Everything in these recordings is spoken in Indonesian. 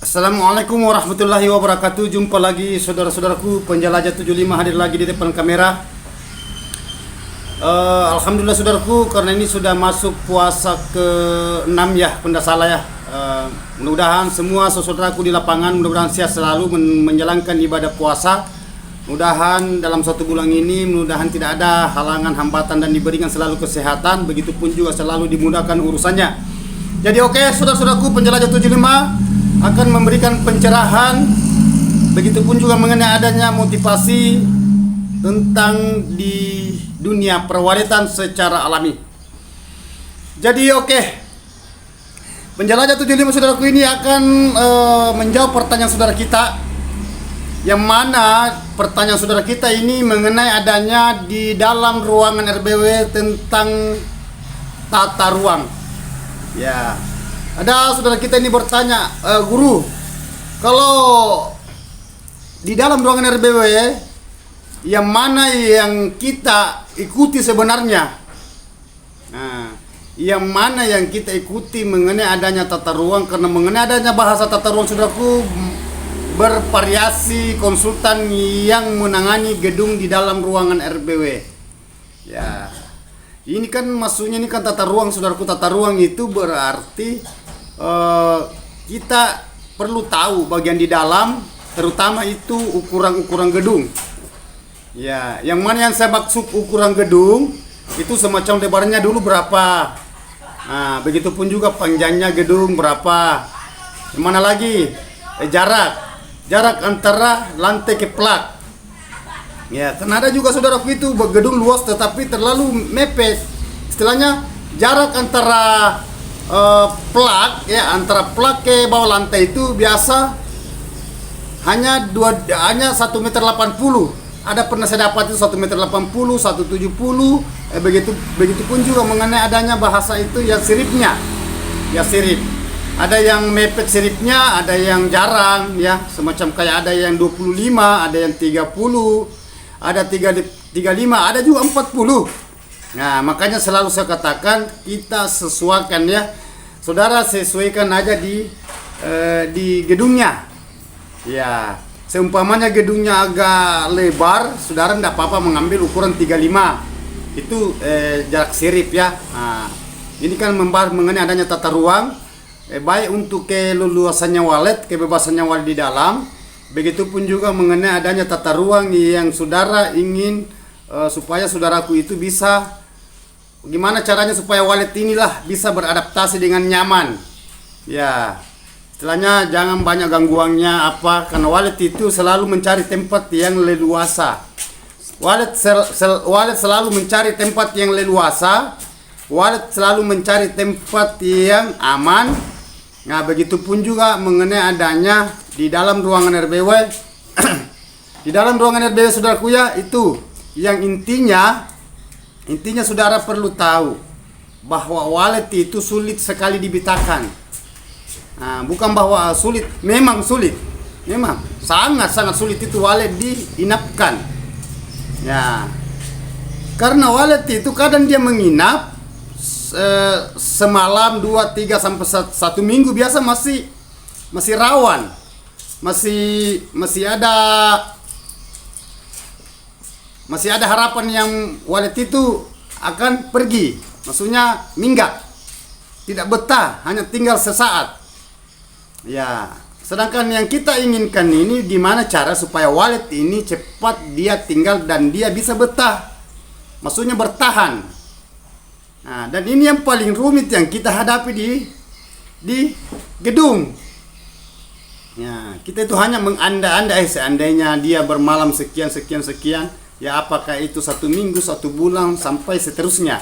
Assalamualaikum warahmatullahi wabarakatuh. Jumpa lagi saudara-saudaraku penjelajah 75 hadir lagi di depan kamera. Alhamdulillah saudaraku, karena ini sudah masuk puasa ke-6 ya, tidak salah ya. Mudah-mudahan semua saudaraku di lapangan mudah-mudahan sehat selalu menjalankan ibadah puasa. Mudah-mudahan dalam satu bulan ini mudah-mudahan tidak ada halangan, hambatan dan diberikan selalu kesehatan. Begitupun juga selalu dimudahkan urusannya. Jadi oke, saudara-saudaraku penjelajah 75 akan memberikan pencerahan, begitupun juga mengenai adanya motivasi tentang di dunia perwalitan secara alami. Jadi oke, penjelajah 75 saudaraku ini akan menjawab pertanyaan saudara kita, yang mana pertanyaan saudara kita ini mengenai adanya di dalam ruangan RBW tentang tata ruang. Ya, ada saudara kita ini bertanya, guru, kalau di dalam ruangan RBW yang mana yang kita ikuti sebenarnya? Nah, yang mana yang kita ikuti mengenai adanya tata ruang? Karena mengenai adanya bahasa tata ruang saudaraku bervariasi konsultan yang menangani gedung di dalam ruangan RBW. Ya, ini kan maksudnya ini kan tata ruang saudaraku. Tata ruang itu berarti kita perlu tahu bagian di dalam, terutama itu ukuran-ukuran gedung. Ya, yang mana yang saya maksud ukuran gedung itu semacam lebarnya dulu berapa. Nah, begitupun juga panjangnya gedung berapa. Yang mana lagi? Jarak antara lantai ke plak. Ya, karena ada juga saudaraku itu gedung luas tetapi terlalu mepet. Istilahnya jarak antara plak ya, antara plak ke bawah lantai itu biasa hanya 1,80 meter. Ada pernah saya dapat itu 1,80 meter, 1,70. Begitupun juga mengenai adanya bahasa itu ya siripnya. Ya sirip. Ada yang mepet siripnya, ada yang jarang ya, semacam kayak ada yang 25, ada yang 30, ada 35, ada juga 40. Nah, makanya selalu saya katakan kita sesuaikan ya. Saudara sesuaikan aja di gedungnya. Ya, seumpamanya gedungnya agak lebar, saudara tidak apa-apa mengambil ukuran 35. Itu jarak sirip ya. Nah, ini kan membahas mengenai adanya tata ruang, baik untuk keleluasannya walet, kebebasannya walet di dalam. Begitupun juga mengenai adanya tata ruang yang saudara ingin supaya saudaraku itu bisa, gimana caranya supaya walet inilah bisa beradaptasi dengan nyaman. Ya, istilahnya jangan banyak gangguannya apa, karena walet itu selalu mencari tempat yang leluasa. Walet selalu mencari tempat yang leluasa. Walet selalu mencari tempat yang aman. Nah, begitupun juga mengenai adanya di dalam ruangan RBW. Di dalam ruangan RBW saudaraku ya, itu yang intinya saudara perlu tahu bahwa walet itu sulit sekali dibitakan. Nah, bukan bahwa sulit, memang sulit. Memang sangat sulit itu walet diinapkan. Ya. Karena walet itu kadang dia menginap semalam, 2, 3 sampai 1 minggu biasa masih rawan. Masih ada harapan yang walet itu akan pergi, maksudnya minggat, tidak betah, hanya tinggal sesaat. Ya, sedangkan yang kita inginkan ini gimana cara supaya walet ini cepat dia tinggal dan dia bisa betah, maksudnya bertahan. Nah, dan ini yang paling rumit yang kita hadapi di gedung. Ya, kita itu hanya menganda-anda seandainya dia bermalam sekian. Ya, apakah itu 1 minggu, 1 bulan, sampai seterusnya.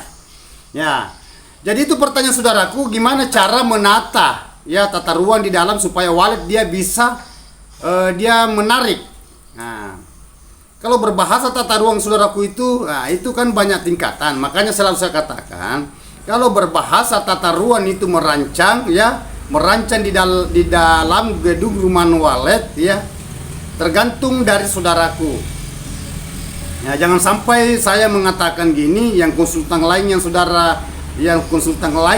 Ya, jadi itu pertanyaan saudaraku, gimana cara menata ya tata ruang di dalam supaya walet dia bisa dia menarik. Nah, kalau berbahasa tata ruang saudaraku itu, nah, itu kan banyak tingkatan. Makanya selalu saya katakan, kalau berbahasa tata ruang itu merancang di dalam gedung rumah walet ya, tergantung dari saudaraku. Ya, jangan sampai saya mengatakan gini, yang konsultan lain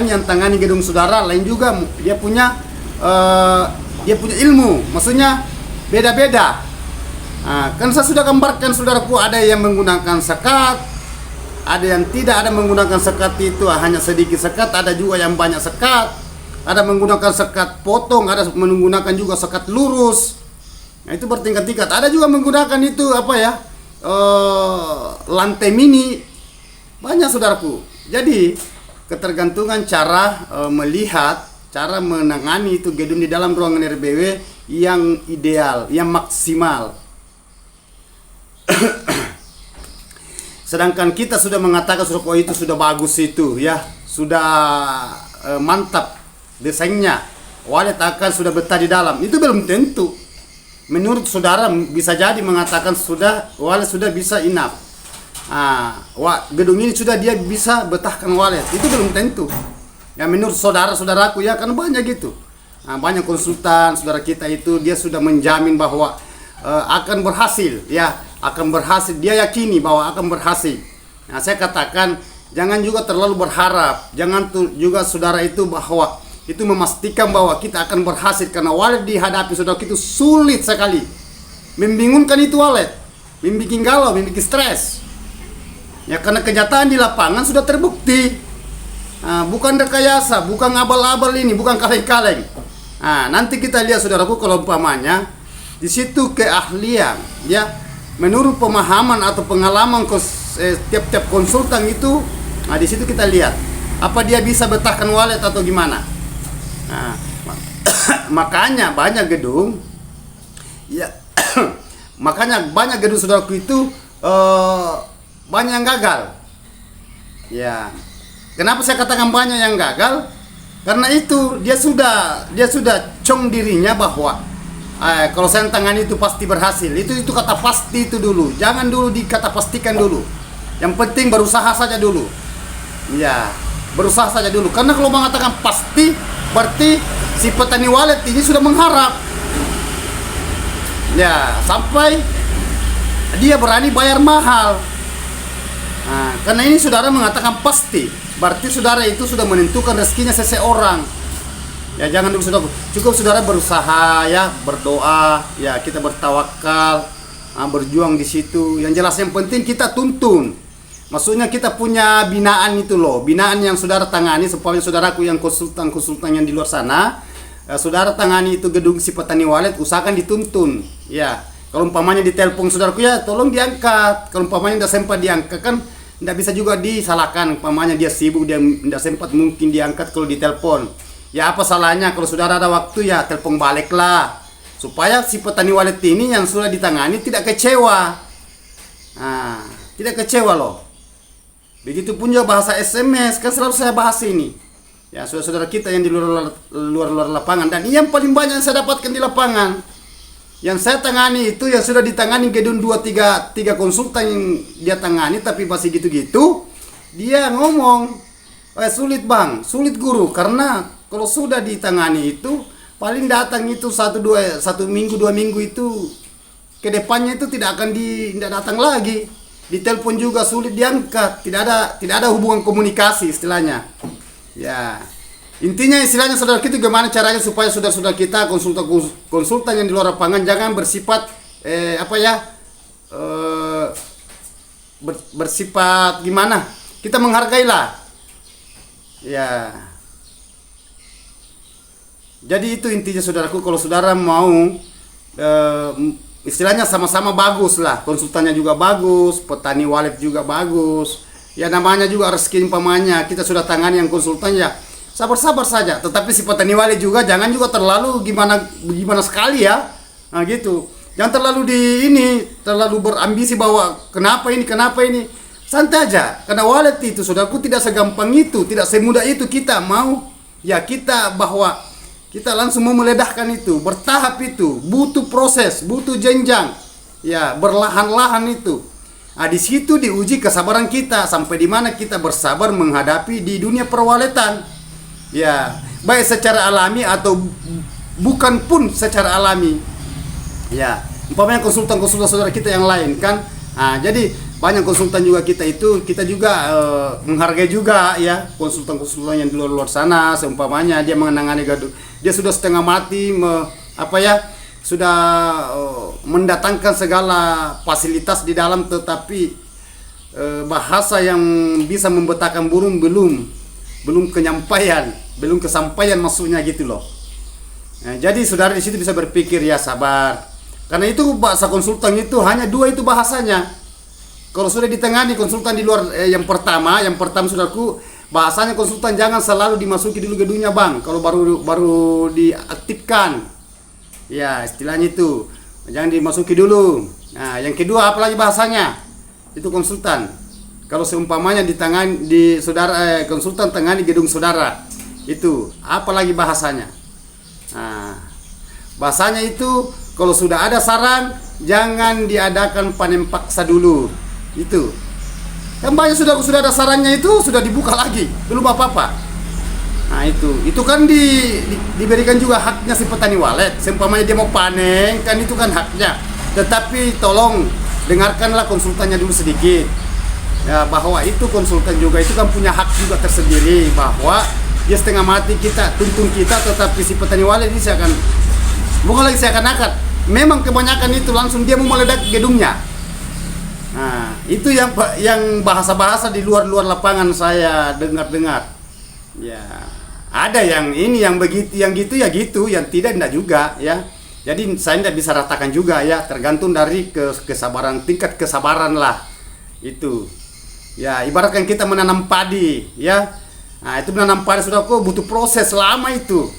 yang tangani gedung saudara lain juga dia punya dia punya ilmu, maksudnya beda-beda. Kan saya sudah gambarkan saudaraku, ada yang menggunakan sekat, ada yang tidak, ada menggunakan sekat itu hanya sedikit sekat, ada juga yang banyak sekat, ada menggunakan sekat potong, ada menggunakan juga sekat lurus. Nah itu bertingkat-tingkat. Ada juga menggunakan itu lantai mini, banyak saudaraku. Jadi ketergantungan cara melihat, cara menangani itu gedung di dalam ruangan RBW yang ideal, yang maksimal. Sedangkan kita sudah mengatakan oh itu sudah bagus itu ya, sudah mantap desainnya, walet akan sudah betah di dalam. Itu belum tentu. Menurut saudara bisa jadi mengatakan walet sudah bisa enough. Gedung ini sudah dia bisa betahkan walet. Itu belum tentu. Ya menurut saudara-saudaraku ya, kan banyak gitu. Banyak konsultan saudara kita itu dia sudah menjamin bahwa akan berhasil ya, akan berhasil, dia yakini bahwa akan berhasil. Nah, saya katakan jangan juga terlalu berharap, jangan juga saudara itu bahwa itu memastikan bahwa kita akan berhasil, karena walet dihadapi saudara itu sulit sekali, membingungkan itu walet, membikin galau, membikin stres. Ya karena kenyataan di lapangan sudah terbukti, bukan rekayasa, bukan abal-abal ini, bukan kaleng-kaleng. Nanti kita lihat saudaraku kalau umpamanya di situ keahlian ya, menurut pemahaman atau pengalaman tiap-tiap konsultan itu, di situ kita lihat apa dia bisa betahkan walet atau gimana. Makanya banyak gedung ya makanya banyak gedung saudaraku itu banyak yang gagal ya. Kenapa saya katakan banyak yang gagal? Karena itu dia sudah cong dirinya bahwa kalau saya tangani itu pasti berhasil. Itu kata pasti itu dulu. Jangan dulu dikata pastikan dulu. Yang penting berusaha saja dulu. Ya, berusaha saja dulu. Karena kalau mengatakan pasti, berarti si petani walet ini sudah mengharap. Ya, sampai dia berani bayar mahal. Karena ini saudara mengatakan pasti, berarti saudara itu sudah menentukan rezekinya seseorang. Ya jangan dulu saudara, cukup saudara berusaha ya, berdoa ya, kita bertawakal, berjuang di situ. Yang jelas yang penting kita tuntun. Maksudnya kita punya binaan itu loh, binaan yang saudara tangani supaya saudaraku yang konsultan yang di luar sana, saudara tangani itu gedung si petani walet, usahakan dituntun. Ya, kalau umpamanya ditelepon saudaraku ya tolong diangkat. Kalau umpamanya tidak sempat diangkat kan tidak bisa juga disalahkan. Umpamanya dia sibuk, dia tidak sempat, mungkin diangkat kalau ditelepon. Ya apa salahnya kalau saudara ada waktu ya telepon baliklah, supaya si petani walet ini yang sudah ditangani tidak kecewa. Tidak kecewa loh. Begitupun juga bahasa SMS, kan selalu saya bahas ini. Ya saudara-saudara kita yang di luar lapangan, dan ini yang paling banyak yang saya dapatkan di lapangan. Yang saya tangani itu yang sudah ditangani gedung 2-3 konsultan yang dia tangani, tapi masih gitu-gitu. Dia ngomong, sulit bang, sulit guru, karena kalau sudah ditangani itu paling datang itu 1 minggu 2 minggu itu ke depannya itu tidak datang lagi. Ditelepon juga sulit diangkat, tidak ada hubungan komunikasi istilahnya. Ya. Intinya istilahnya saudara kita gimana caranya supaya saudara-saudara kita konsultan yang di luar lapangan jangan bersifat bersifat gimana? Kita menghargailah. Ya. Jadi itu intinya saudaraku, kalau saudara mau istilahnya sama-sama bagus lah, konsultannya juga bagus, petani walet juga bagus. Ya namanya juga rezeki umpamanya, kita sudah tangani yang konsultan ya sabar-sabar saja. Tetapi si petani walet juga jangan juga terlalu gimana sekali ya. Nah gitu. Jangan terlalu berambisi bahwa kenapa ini. Santai aja. Karena walet itu saudaraku tidak segampang itu, tidak semudah itu kita mau. Ya kita bahwa kita langsung mau meledahkan itu, bertahap itu, butuh proses, butuh jenjang, ya berlahan-lahan itu. Di situ diuji kesabaran kita sampai di mana kita bersabar menghadapi di dunia perwaletan, ya baik secara alami atau bukan pun secara alami, ya umpamanya konsultan-konsultan saudara kita yang lain kan. Jadi banyak konsultan juga kita juga menghargai juga ya konsultan-konsultan yang di luar sana. Seumpamanya dia menangani gaduh, dia sudah setengah mati apa ya, sudah mendatangkan segala fasilitas di dalam, tetapi bahasa yang bisa membetakan burung belum kesampaian maksudnya gitu loh. Nah, jadi saudara di situ bisa berpikir ya sabar, karena itu bahasa konsultan itu hanya dua itu bahasanya. Kalau sudah ditengani konsultan di luar yang pertama saudaraku, bahasanya konsultan jangan selalu dimasuki dulu gedungnya bang. Kalau baru diaktifkan, ya istilahnya itu jangan dimasuki dulu. Nah yang kedua apalagi bahasanya itu konsultan. Kalau seumpamanya konsultan tengani gedung saudara, itu apalagi bahasanya. Nah, bahasanya itu kalau sudah ada saran jangan diadakan panen paksa dulu. Itu kan banyak sudah ada sarannya, itu sudah dibuka lagi belum apa-apa. Nah itu kan diberikan juga haknya si petani walet. Seumpamanya dia mau panen kan itu kan haknya, tetapi tolong dengarkanlah konsultannya dulu sedikit ya, bahwa itu konsultan juga itu kan punya hak juga tersendiri, bahwa dia setengah mati kita tuntun kita, tetapi si petani walet ini bukan lagi seakan-akan memang kebanyakan itu langsung dia mau meledak gedungnya. Nah itu yang bahasa-bahasa di luar lapangan saya dengar. Ya ada yang ini yang begitu, yang gitu ya gitu, yang tidak juga ya. Jadi saya tidak bisa ratakan juga ya, tergantung dari kesabaran, tingkat kesabaran lah itu. Ya ibaratkan kita menanam padi ya. Nah itu menanam padi sudah kok butuh proses lama itu.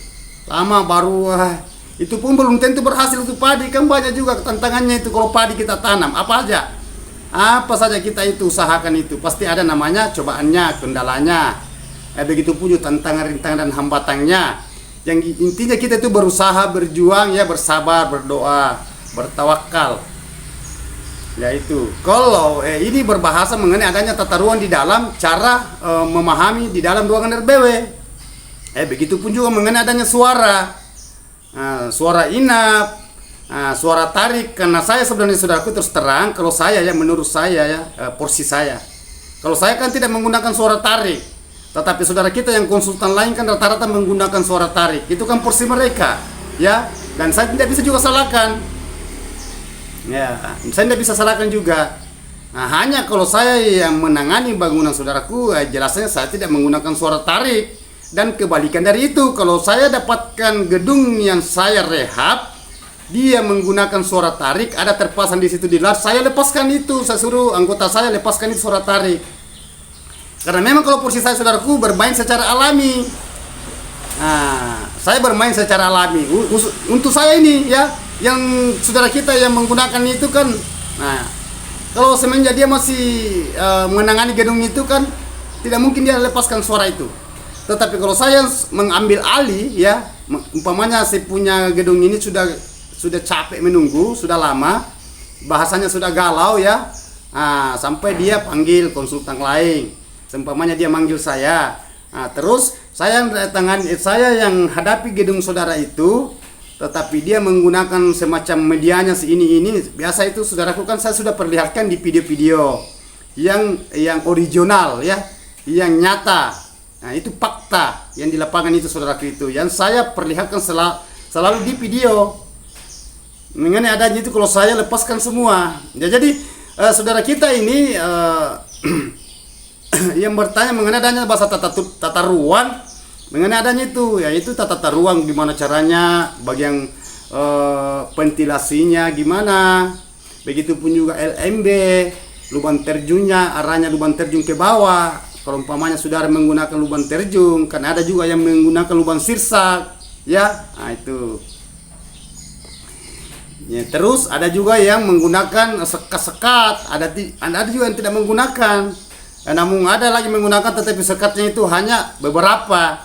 Lama baru itu pun belum tentu berhasil untuk padi, kan banyak juga tantangannya itu kalau padi kita tanam. Apa saja kita itu usahakan itu pasti ada namanya cobaannya, kendalanya. Begitu pun tantangan, rintangan dan hambatannya. Yang intinya kita itu berusaha, berjuang ya, bersabar, berdoa, bertawakal. Ya itu. Kalau ini berbahasa mengenai adanya tata ruang di dalam, cara memahami di dalam ruangan RBW. Begitu pun juga mengenai adanya suara. Suara inap, suara tarik. Karena saya sebenarnya saudaraku terus terang, kalau saya ya, menurut saya ya, porsi saya, kalau saya kan tidak menggunakan suara tarik, tetapi saudara kita yang konsultan lain kan rata-rata menggunakan suara tarik. Itu kan porsi mereka ya, dan saya tidak bisa juga salahkan ya, saya tidak bisa salahkan juga. Nah hanya kalau saya yang menangani bangunan saudaraku, jelasnya saya tidak menggunakan suara tarik. Dan kebalikan dari itu, kalau saya dapatkan gedung yang saya rehab, dia menggunakan suara tarik, ada terpasang di situ di lar, saya lepaskan itu, saya suruh anggota saya lepaskan itu suara tarik. Karena memang kalau porsi saya saudaraku bermain secara alami. Nah, saya bermain secara alami. Untuk saya ini ya, yang saudara kita yang menggunakan itu kan, nah kalau semenjak dia masih menangani gedung itu kan, tidak mungkin dia lepaskan suara itu. Tetapi kalau saya mengambil alih ya, umpamanya saya punya gedung ini sudah capek menunggu, sudah lama, bahasanya sudah galau ya, sampai dia panggil konsultan lain, umpamanya dia manggil saya, terus saya yang hadapi gedung saudara itu, tetapi dia menggunakan semacam medianya ini, biasa itu saudaraku kan saya sudah perlihatkan di video-video yang original ya, yang nyata. Nah itu fakta yang di lapangan itu saudaraku itu, yang saya perlihatkan selalu di video. Mengenai adanya itu kalau saya lepaskan semua ya, jadi saudara kita ini yang bertanya mengenai adanya bahasa tata ruang, mengenai adanya itu, yaitu tata ruang gimana caranya, bagian ventilasinya gimana, begitu pun juga LMB, lubang terjunnya, arahnya lubang terjun ke bawah. Kalau umpamanya saudara menggunakan lubang terjun, kan ada juga yang menggunakan lubang sirsak ya, nah itu ya. Terus ada juga yang menggunakan sekat-sekat, ada juga yang tidak menggunakan. Namun ada lagi menggunakan, tetapi sekatnya itu hanya beberapa.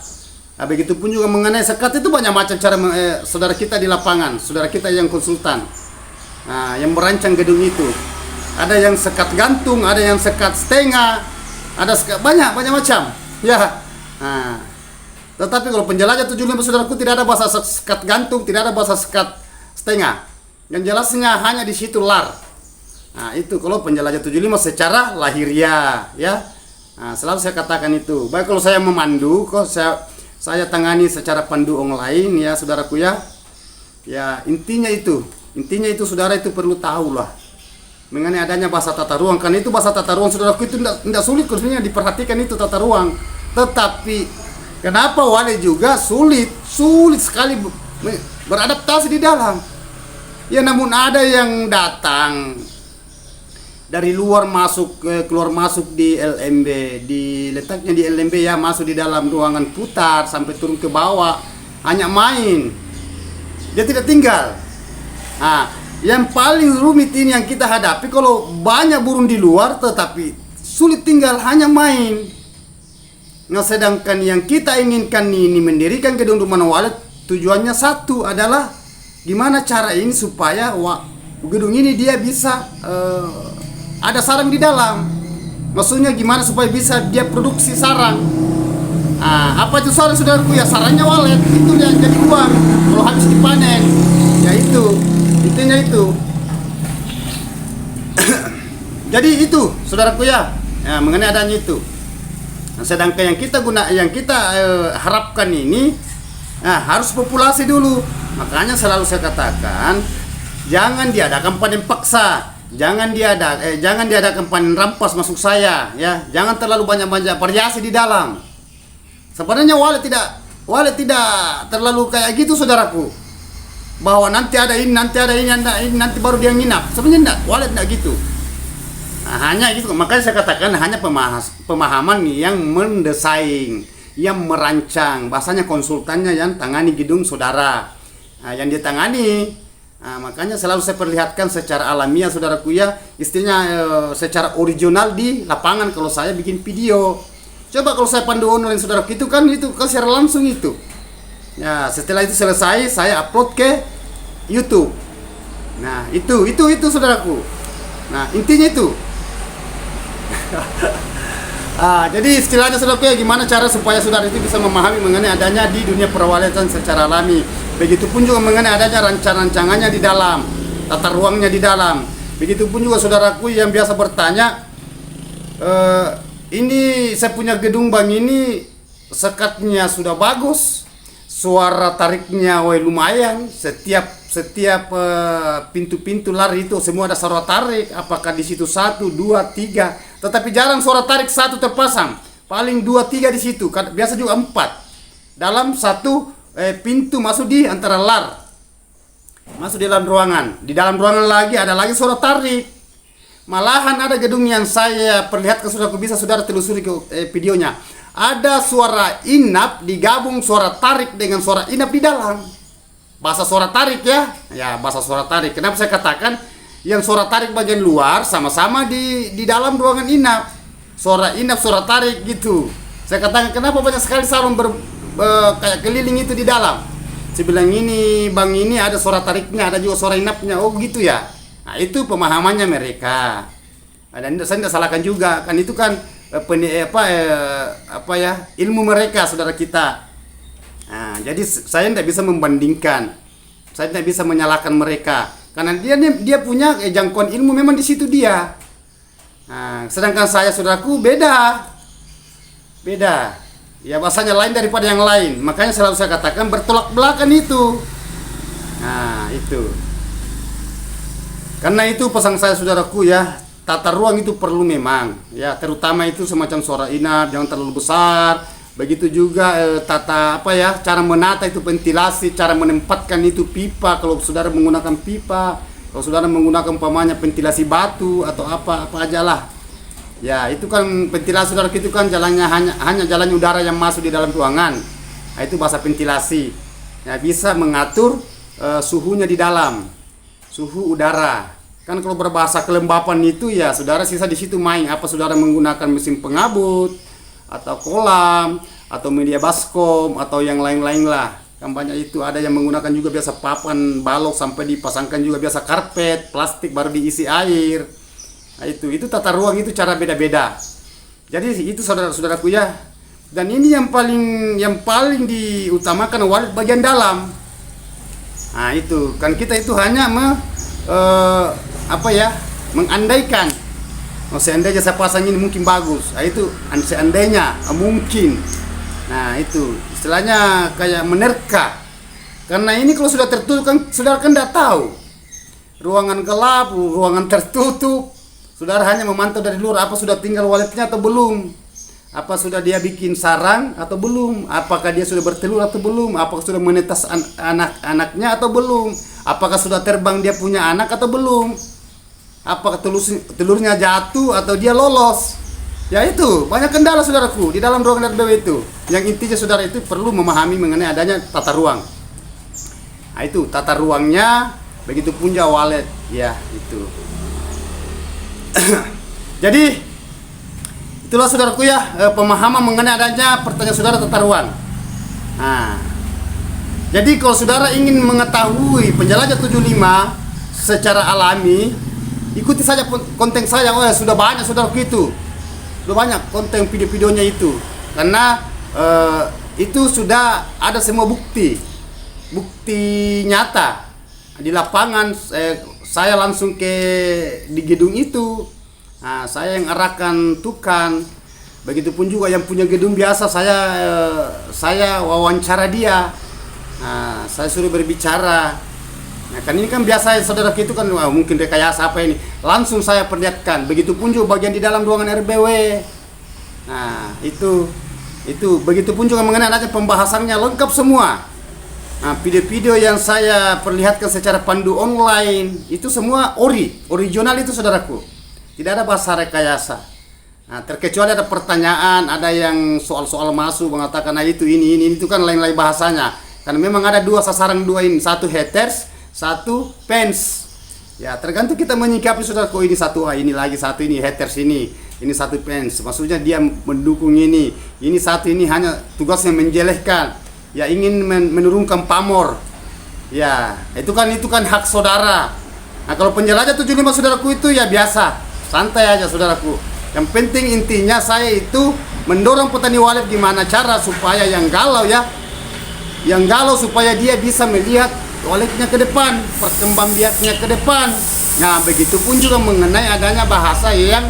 Nah, begitu pun juga mengenai sekat itu banyak macam cara saudara kita di lapangan, saudara kita yang konsultan, yang merancang gedung itu. Ada yang sekat gantung, ada yang sekat setengah, ada banyak macam ya. Nah, tetapi kalau penjelajah 75 saudaraku tidak ada bahasa sekat gantung, tidak ada bahasa sekat setengah. Yang jelasnya hanya di situ lar. Nah, itu kalau penjelajah 75 secara lahiriah ya. Nah, selalu saya katakan itu. Baik kalau saya memandu, kok saya tangani secara pandu online ya saudaraku ya. Ya intinya itu saudara itu perlu tahu lah mengenai adanya bahasa tata ruang. Karena itu bahasa tata ruang saudaraku itu tidak sulit sebenarnya diperhatikan itu tata ruang. Tetapi kenapa wale juga sulit sekali beradaptasi di dalam. Ya namun ada yang datang dari luar masuk keluar masuk di LMB, diletaknya di LMB ya, masuk di dalam ruangan putar sampai turun ke bawah, hanya main. Dia tidak tinggal. Nah, yang paling rumit ini yang kita hadapi kalau banyak burung di luar tetapi sulit tinggal, hanya main. Nah, sedangkan yang kita inginkan ini mendirikan gedung rumah walet, tujuannya satu adalah gimana cara ini supaya gedung ini dia bisa ada sarang di dalam. Maksudnya gimana supaya bisa dia produksi sarang. Apa itu sarang saudaraku? Ya sarangnya walet, itu yang jadi uang kalau habis dipanen. Ya itu, intinya itu. Jadi itu saudaraku ya, mengenai adanya itu. Nah, sedangkan yang kita harapkan ini harus populasi dulu. Makanya selalu saya katakan jangan diadakan panen paksa, jangan diadakan panen rampas masuk saya ya. Jangan terlalu banyak variasi di dalam. Sebenarnya walet tidak terlalu kayak gitu saudaraku. Bahwa nanti ada ini, nanti baru dia nginap. Sebenarnya enggak, walet enggak gitu. Nah, hanya gitu. Makanya saya katakan hanya pemahaman yang mendesain, yang merancang. Bahasanya konsultannya yang tangani gedung saudara. Yang ditangani. Makanya selalu saya perlihatkan secara alamiah saudaraku ya, istilahnya secara original di lapangan kalau saya bikin video. Coba kalau saya pandu online saudaraku itu kan secara langsung itu. Ya, setelah itu selesai saya upload ke YouTube. Nah, itu saudaraku. Nah, intinya itu. Jadi istilahnya saudaraku ya, gimana cara supaya saudara itu bisa memahami mengenai adanya di dunia perwaletan secara alami. Begitupun juga mengenai adanya rancangannya di dalam, tata ruangnya di dalam. Begitupun juga saudaraku yang biasa bertanya, ini saya punya gedung bang ini sekatnya sudah bagus, suara tariknya lumayan, setiap pintu-pintu lari itu semua ada suara tarik, apakah di situ 1, 2, 3, tetapi jarang suara tarik 1 terpasang, paling 2, 3 di situ, biasa juga 4 dalam satu pintu masuk di antara lar, masuk di dalam ruangan. Di dalam ruangan lagi ada lagi suara tarik. Malahan ada gedung yang saya perlihatkan saudara, bisa saudara telusuri ke videonya. Ada suara inap digabung suara tarik dengan suara inap di dalam. Bahasa suara tarik ya. Ya, bahasa suara tarik. Kenapa saya katakan yang suara tarik bagian luar sama-sama di dalam ruangan inap. Suara inap, suara tarik gitu. Saya katakan kenapa banyak sekali sarung kayak keliling itu di dalam. Saya bilang ini bang ini ada suara tariknya, ada juga suara inapnya. Oh gitu ya. Nah itu pemahamannya mereka. Dan saya tidak salahkan juga kan, itu kan ilmu mereka saudara kita. Nah, jadi saya tidak bisa membandingkan, saya tidak bisa menyalahkan mereka karena dia punya jangkauan ilmu memang di situ dia. Nah, sedangkan saya saudaraku beda. Ya bahasanya lain daripada yang lain. Makanya selalu saya katakan bertolak belakang itu. Nah itu. Karena itu pesan saya saudaraku ya, tata ruang itu perlu memang. Ya terutama itu semacam suara inap jangan terlalu besar. Begitu juga cara menata itu ventilasi, cara menempatkan itu pipa. Kalau saudara menggunakan pipa, kalau saudara menggunakan umpamanya ventilasi batu atau apa aja lah. Ya itu kan ventilasi saudara, itu kan jalannya hanya jalan udara yang masuk di dalam ruangan. Nah, itu bahasa ventilasi. Ya bisa mengatur suhunya di dalam, suhu udara. Kan kalau berbahasa kelembapan itu ya saudara sisa di situ main. Apa saudara menggunakan mesin pengabut atau kolam atau media baskom atau yang lain-lain lah. Kan banyak itu, ada yang menggunakan juga biasa papan balok sampai dipasangkan juga biasa karpet plastik baru diisi air. Nah, itu tata ruang itu cara beda-beda. Jadi itu saudara-saudaraku ya. Dan ini yang paling diutamakan walet bagian dalam. Nah, itu kan kita itu hanya mengandaikan. Seandainya saya pasang ini mungkin bagus. Nah, itu seandainya mungkin. Nah, itu istilahnya kayak menerka. Karena ini kalau sudah tertutup kan saudara kan tidak tahu. Ruangan gelap, ruangan tertutup. Saudara hanya memantau dari luar apa sudah tinggal waletnya atau belum. Apa sudah dia bikin sarang atau belum? Apakah dia sudah bertelur atau belum? Apakah sudah menetas anak-anaknya atau belum? Apakah sudah terbang dia punya anak atau belum? Apakah telurnya jatuh atau dia lolos? Ya itu, banyak kendala saudaraku di dalam ruangan RBW itu. Yang intinya saudara itu perlu memahami mengenai adanya tata ruang. Nah itu, tata ruangnya, begitu pun juga walet. Ya, itu. Jadi itulah saudaraku ya, pemahaman mengenai adanya pertanyaan saudara tata ruang. Nah, jadi kalau saudara ingin mengetahui penjelajah 75 secara alami, ikuti saja konten saya. Oh ya, sudah banyak saudaraku itu. Sudah banyak konten video-videonya itu. Karena itu sudah ada semua bukti nyata di lapangan. Saya langsung di gedung itu. Nah, saya yang arahkan tukang. Begitupun juga yang punya gedung biasa saya wawancara dia. Nah, saya suruh berbicara. Nah, kan ini kan biasa saudara itu kan mungkin rekayasa apa ini. Langsung saya perlihatkan. Begitupun juga bagian di dalam ruangan RBW. Nah, itu begitupun juga mengenai adanya pembahasannya lengkap semua. Nah, video-video yang saya perlihatkan secara pandu online itu semua original itu saudaraku. Tidak ada bahasa rekayasa. Nah, terkecuali ada pertanyaan, ada yang soal-soal masuk mengatakan nah itu ini itu kan lain-lain bahasanya. Karena memang ada dua sasaran ini, satu haters, satu fans. Ya, tergantung kita menyikapi saudaraku, ini satu ini lagi satu ini haters ini satu fans. Maksudnya dia mendukung ini satu ini hanya tugasnya menjelekkan. Ya ingin menurunkan pamor. Ya, itu kan hak saudara. Nah, kalau penjelajah 75 saudaraku itu ya biasa, santai aja saudaraku. Yang penting intinya saya itu mendorong petani walet gimana cara supaya yang galau supaya dia bisa melihat waletnya ke depan, perkembangbiaknya ke depan. Nah, begitupun juga mengenai adanya bahasa yang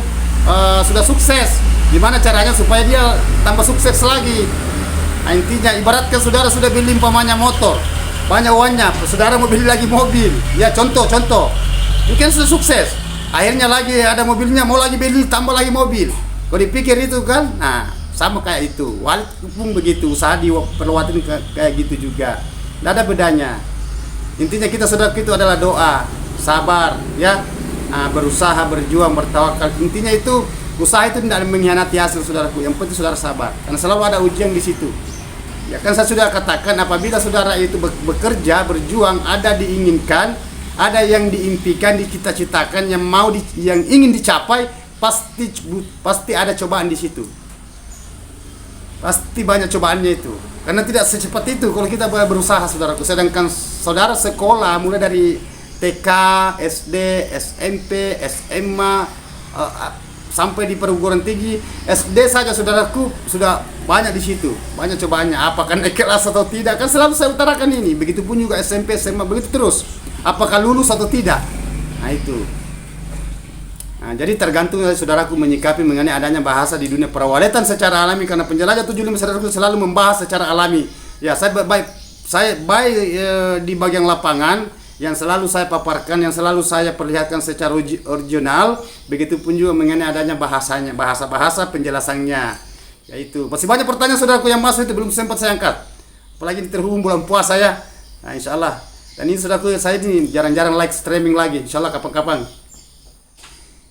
sudah sukses. Gimana caranya supaya dia tambah sukses lagi. Nah, intinya ibaratkan saudara sudah beli umpamanya motor, banyak uangnya, saudara mau beli lagi mobil. Ya contoh, mungkin sudah sukses, akhirnya lagi ada mobilnya, mau lagi beli tambah lagi mobil. Kalau dipikir itu kan, nah sama kayak itu. Walet pun begitu, usaha di perwatin kayak gitu juga, tidak ada bedanya. Intinya kita saudara itu adalah doa, sabar, ya, berusaha, berjuang, bertawakal. Intinya itu usaha itu tidak mengkhianati hasil saudaraku. Yang penting saudara sabar, karena selalu ada ujian di situ. Ya kan saya sudah katakan, apabila saudara itu bekerja, berjuang, ada diinginkan, ada yang diimpikan, dicita-citakan, yang ingin dicapai, pasti ada cobaan di situ. Pasti banyak cobaannya itu. Karena tidak secepat itu kalau kita berusaha saudaraku. Sedangkan saudara sekolah mulai dari TK, SD, SMP, SMA, sampai di perguruan tinggi, SD saja saudaraku sudah banyak di situ, banyak cobaannya. Apakah naik kelas atau tidak kan selalu saya utarakan ini. Begitupun juga SMP, SMA, begitu terus. Apakah lulus atau tidak? Nah itu. Nah, jadi tergantung saudaraku menyikapi mengenai adanya bahasa di dunia perawaletan secara alami, karena penjelajah 75 saudaraku selalu membahas secara alami. Ya, saya baik di bagian lapangan yang selalu saya paparkan, yang selalu saya perlihatkan secara original, begitupun juga mengenai adanya bahasanya, bahasa-bahasa penjelasannya. Yaitu masih banyak pertanyaan saudaraku yang masuk itu belum sempat saya angkat. Apalagi terhubung bulan puasa ya. Nah, insyaallah. Dan ini saudaraku saya ini jarang-jarang like streaming lagi. Insyaallah kapan-kapan.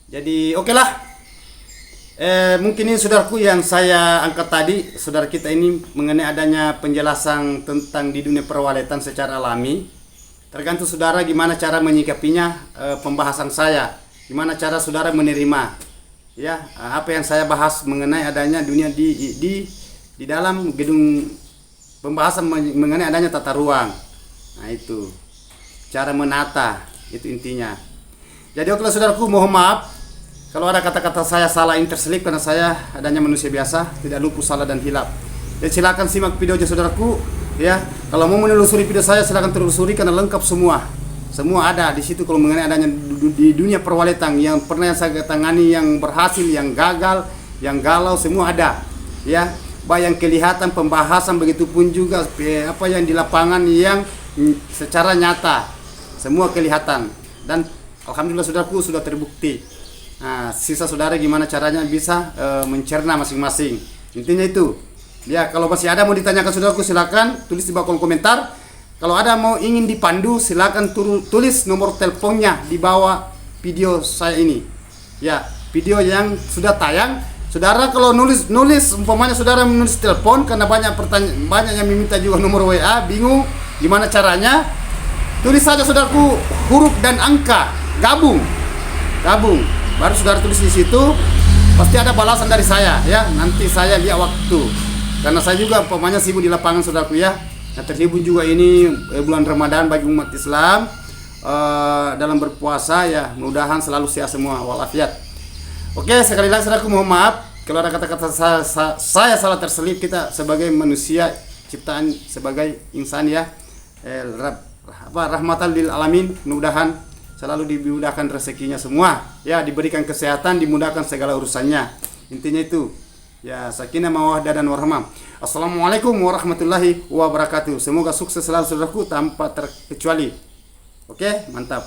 Jadi oke lah. Mungkin ini saudaraku yang saya angkat tadi, saudara kita ini mengenai adanya penjelasan tentang di dunia perwaletan secara alami. Tergantung saudara gimana cara menyikapinya, pembahasan saya. Gimana cara saudara menerima. Ya, apa yang saya bahas mengenai adanya dunia di dalam gedung, pembahasan mengenai adanya tata ruang. Nah, itu. Cara menata, itu intinya. Jadi oke saudaraku, mohon maaf kalau ada kata-kata saya salah interselip, karena saya adanya manusia biasa, tidak luput salah dan hilap. Jadi silakan simak videonya saudaraku. Ya, kalau mau menelusuri video saya silakan telusuri karena lengkap semua. Semua ada di situ kalau mengenai adanya di dunia perwaletan yang pernah saya tangani, yang berhasil, yang gagal, yang galau, semua ada. Ya, baik yang kelihatan pembahasan, begitupun juga apa yang di lapangan yang secara nyata, semua kelihatan, dan alhamdulillah saudaraku sudah terbukti. Nah, sisa saudara gimana caranya bisa mencerna masing-masing. Intinya itu. Ya, kalau masih ada mau ditanyakan saudaraku, silakan tulis di bawah kolom komentar. Kalau ada mau ingin dipandu, silakan tulis nomor teleponnya di bawah video saya ini. Ya, video yang sudah tayang. Saudara kalau nulis umpamanya saudara menulis telepon karena banyak yang meminta juga nomor WA, bingung gimana caranya? Tulis saja saudaraku huruf dan angka, gabung. Baru saudara tulis di situ, pasti ada balasan dari saya ya. Nanti saya lihat waktu. Karena saya juga umpamanya sibuk di lapangan saudaraku ya. Nah, terhibur juga ini bulan Ramadan bagi umat Islam dalam berpuasa ya. Mudah-mudahan selalu sehat semua walafiat. Oke, sekali lagi saudaraku mohon maaf kalau ada kata-kata saya salah terselip. Kita sebagai manusia ciptaan sebagai insan ya. Rahmatan lil alamin, mudah-mudahan selalu dimudahkan rezekinya semua ya, diberikan kesehatan, dimudahkan segala urusannya. Intinya itu ya, sakinah mawaddah dan warahmah. Assalamualaikum warahmatullahi wabarakatuh. Semoga sukses selalu saudaraku tanpa terkecuali. Oke, mantap.